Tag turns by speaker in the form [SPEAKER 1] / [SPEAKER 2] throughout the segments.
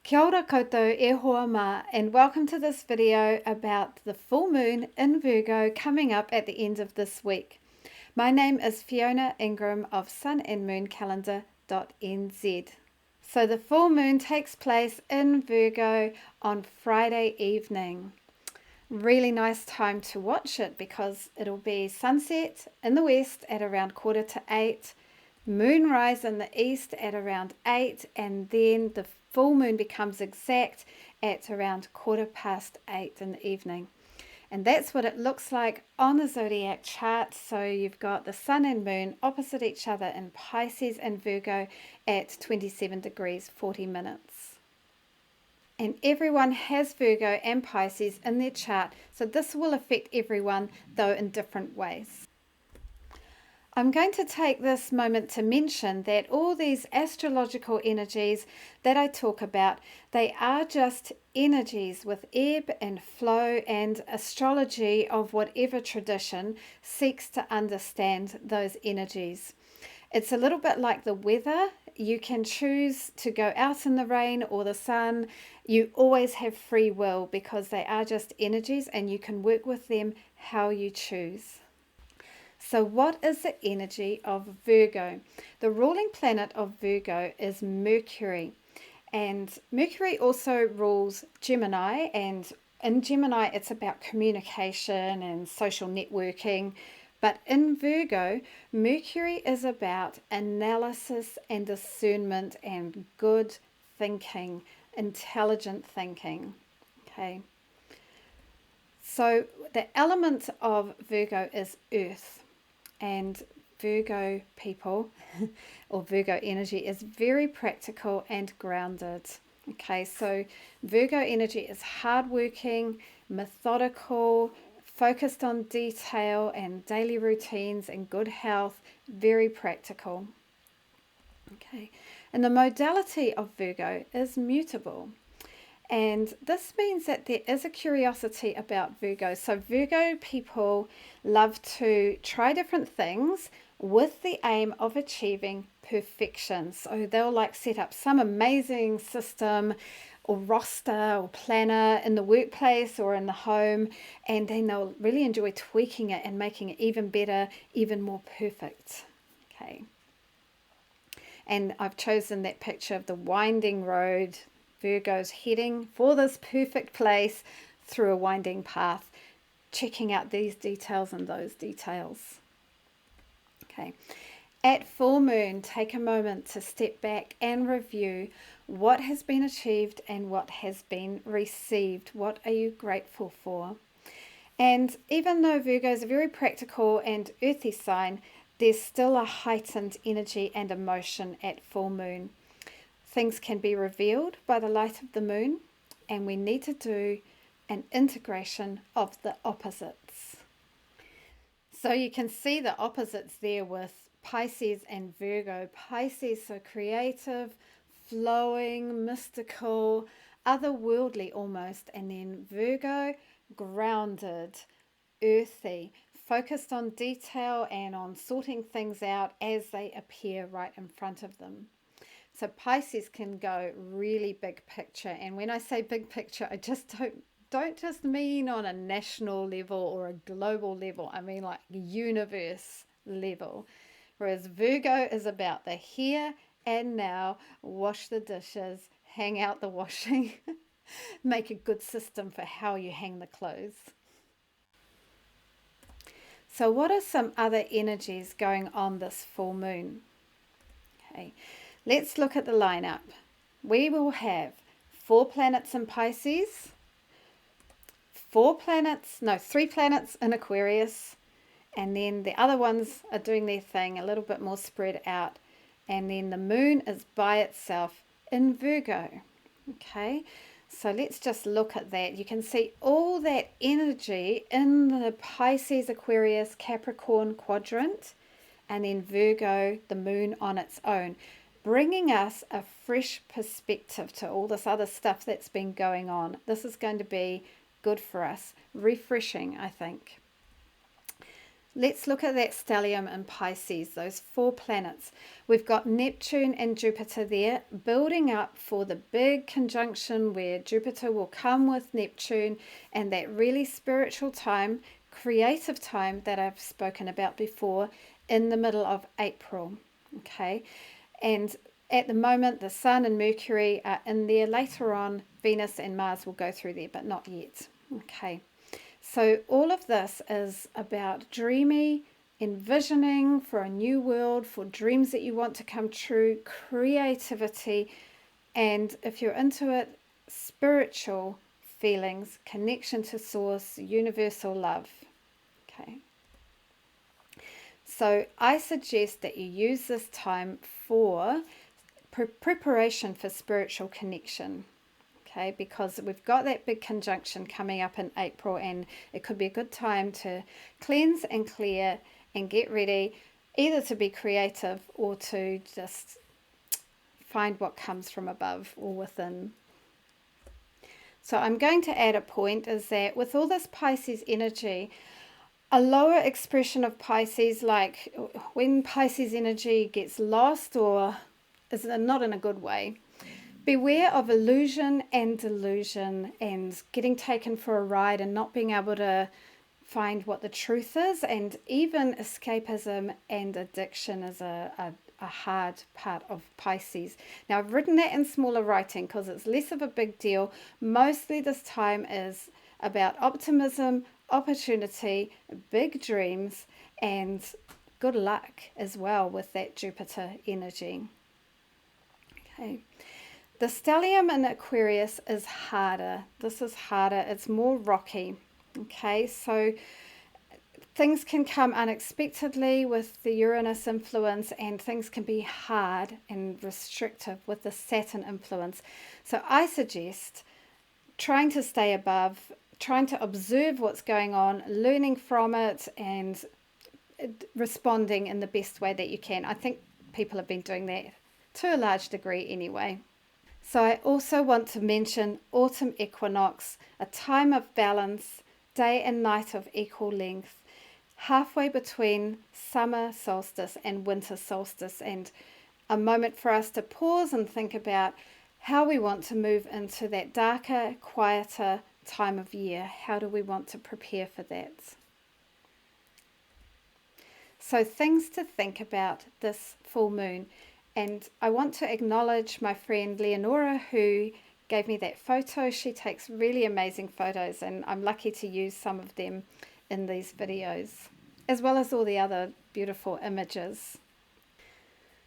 [SPEAKER 1] Kia ora koutou e hoa ma, and welcome to this video about the full moon in Virgo coming up at the end of this week. My name is Fiona Ingram of sunandmooncalendar.nz. So the full moon takes place in Virgo on Friday evening. Really nice time to watch it because it'll be sunset in the west at around 7:45, moonrise in the east at around 8, and then the full moon becomes exact at around 8:15 in the evening. And that's what it looks like on the zodiac chart. So you've got the sun and moon opposite each other in Pisces and Virgo at 27 degrees 40 minutes. And everyone has Virgo and Pisces in their chart, so this will affect everyone, though in different ways. I'm going to take this moment to mention that all these astrological energies that I talk about, they are just energies with ebb and flow, and astrology of whatever tradition seeks to understand those energies. It's a little bit like the weather. You can choose to go out in the rain or the sun. You always have free will because they are just energies and you can work with them how you choose. So what is the energy of Virgo? The ruling planet of Virgo is Mercury. And Mercury also rules Gemini, and in Gemini it's about communication and social networking. But in Virgo, Mercury is about analysis and discernment and good thinking, intelligent thinking. Okay. So the element of Virgo is earth, and Virgo people or Virgo energy is very practical and grounded. Okay, so Virgo energy is hardworking, methodical, focused on detail and daily routines and good health, very practical. Okay, and the modality of Virgo is mutable. And this means that there is a curiosity about Virgo. So Virgo people love to try different things with the aim of achieving perfection. So they'll set up some amazing system or roster or planner in the workplace or in the home, and then they'll really enjoy tweaking it and making it even better, even more perfect. Okay. And I've chosen that picture of the winding road. Virgo's heading for this perfect place through a winding path, checking out these details and those details. Okay. At full moon, take a moment to step back and review what has been achieved and what has been received. What are you grateful for? And even though Virgo is a very practical and earthy sign, there's still a heightened energy and emotion at full moon. Things can be revealed by the light of the moon, and we need to do an integration of the opposites. So you can see the opposites there with Pisces and Virgo. Pisces, so creative, flowing, mystical, otherworldly almost, and then Virgo, grounded, earthy, focused on detail and on sorting things out as they appear right in front of them. So Pisces can go really big picture, and when I say big picture, I just don't just mean on a national level or a global level. I mean like universe level. Whereas Virgo is about the here and now, wash the dishes, hang out the washing, make a good system for how you hang the clothes. So what are some other energies going on this full moon? Okay. Let's look at the lineup. We will have 4 planets in Pisces, 3 planets in Aquarius, and then the other ones are doing their thing a little bit more spread out. And then the moon is by itself in Virgo. Okay, so let's just look at that. You can see all that energy in the Pisces, Aquarius, Capricorn quadrant, and then Virgo, the moon on its own, bringing us a fresh perspective to all this other stuff that's been going on. This is going to be good for us, refreshing, I think. Let's look at that stellium in Pisces, those 4 planets. We've got Neptune and Jupiter there, building up for the big conjunction where Jupiter will come with Neptune, and that really spiritual time, creative time that I've spoken about before, in the middle of April. Okay, and at the moment the Sun and Mercury are in there. Later on Venus and Mars will go through there, but not yet. Okay, so all of this is about dreamy, envisioning for a new world, for dreams that you want to come true, creativity, and if you're into it, spiritual feelings, connection to source, universal love. Okay. So I suggest that you use this time for preparation for spiritual connection. Okay, because we've got that big conjunction coming up in April, and it could be a good time to cleanse and clear and get ready, either to be creative or to just find what comes from above or within. So I'm going to add a point, is that with all this Pisces energy, a lower expression of Pisces, like when Pisces energy gets lost or is not in a good way, beware of illusion and delusion and getting taken for a ride and not being able to find what the truth is, and even escapism and addiction is a hard part of Pisces. Now I've written that in smaller writing because it's less of a big deal. Mostly this time is about optimism, opportunity, big dreams, and good luck as well with that Jupiter energy. Okay. The stellium in Aquarius is harder. This is harder. It's more rocky. Okay, so things can come unexpectedly with the Uranus influence, and things can be hard and restrictive with the Saturn influence. So I suggest trying to stay above, trying to observe what's going on, learning from it, and responding in the best way that you can. I think people have been doing that to a large degree anyway. So I also want to mention autumn equinox, a time of balance, day and night of equal length, halfway between summer solstice and winter solstice, and a moment for us to pause and think about how we want to move into that darker, quieter time of year. How do we want to prepare for that? So things to think about this full moon. And I want to acknowledge my friend Leonora, who gave me that photo. She takes really amazing photos, and I'm lucky to use some of them in these videos, as well as all the other beautiful images.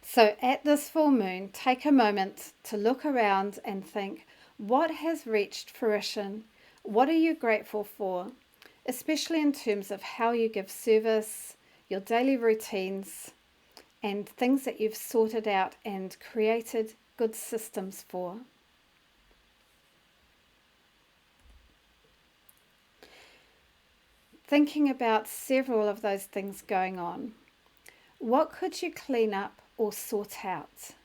[SPEAKER 1] So at this full moon, take a moment to look around and think, what has reached fruition? What are you grateful for? Especially in terms of how you give service, your daily routines, and things that you've sorted out and created good systems for. Thinking about several of those things going on, what could you clean up or sort out?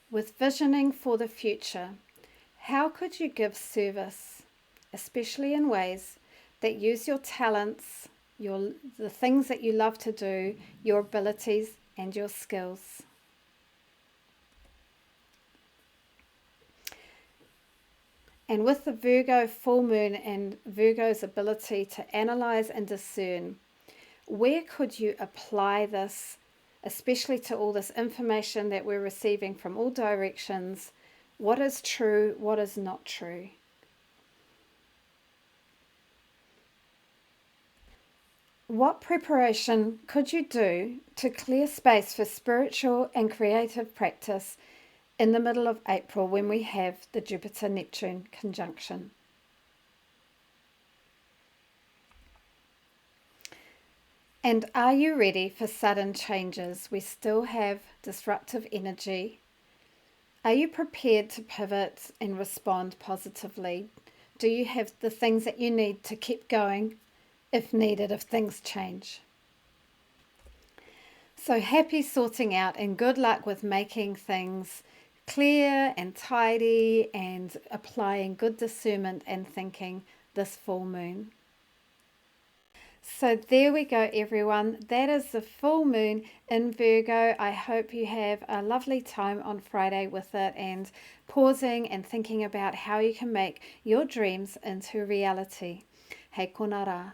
[SPEAKER 1] With visioning for the future, how could you give service, especially in ways that use your talents, the things that you love to do, your abilities and your skills? And with the Virgo full moon and Virgo's ability to analyze and discern, where could you apply this, especially to all this information that we're receiving from all directions? What is true, what is not true? What preparation could you do to clear space for spiritual and creative practice in the middle of April when we have the Jupiter-Neptune conjunction? And are you ready for sudden changes? We still have disruptive energy. Are you prepared to pivot and respond positively? Do you have the things that you need to keep going if needed, if things change? So happy sorting out, and good luck with making things clear and tidy and applying good discernment and thinking this full moon. So there we go, everyone. That is the full moon in Virgo. I hope you have a lovely time on Friday with it and pausing and thinking about how you can make your dreams into reality. Hei konara.